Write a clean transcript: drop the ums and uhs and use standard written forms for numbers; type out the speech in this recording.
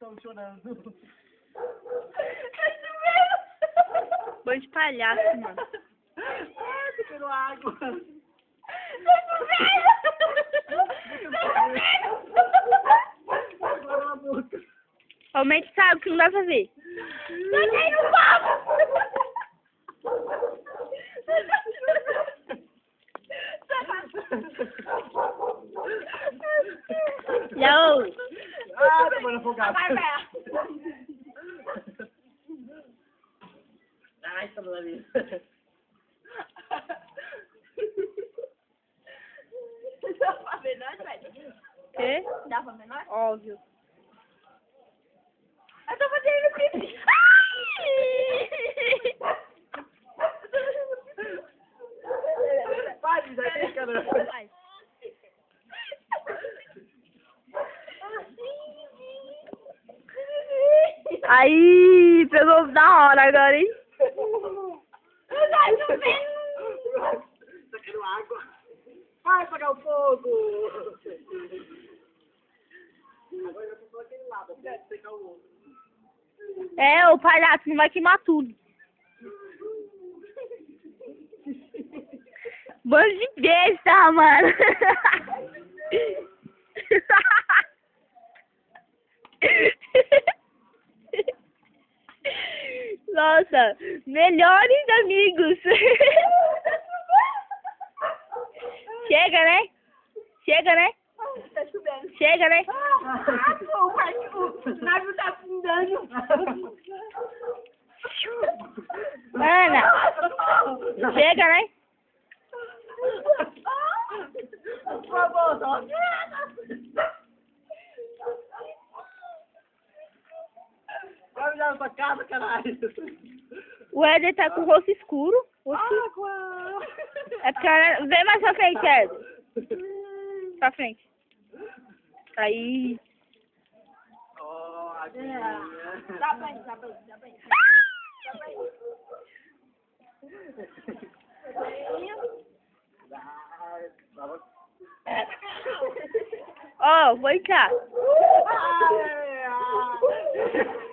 estão chorando. Bando de palhaço, mano. Ai, tô querendo água. Agora na boca. Aumente sabe o que não dá pra ver. Eu tenho um papo! Yo! Ah, tô morando afogado. Ai, tá bom ali. Dá pra ver nós, velho? Quê? Dá pra ver nós? Óbvio. Eu tô fazendo pipi. Vai, já tem caramba. Vai. Aí, pegou da hora agora, hein? Tá chovendo. Tá querendo água. Vai apagar o fogo. Agora já tô aquele lado, até secar o outro. É, o palhaço não vai queimar tudo. Bando de besta, mano. Nossa, melhores amigos. Chega, né? Chega, né? Tá chovendo. Chega, né? O navio tá afundando. Ana, chega, né? Por favor, só. Vai me dar na sua casa, caralho. O Éder tá com o rosto escuro. Água. É porque ela... Vem mais pra frente, Éder. Pra frente. Aí. Ó, aguinha. Dá pra ir, dá pra ir, dá pra ir. Dá pra ir. Ó, vou entrar. Ai, ai.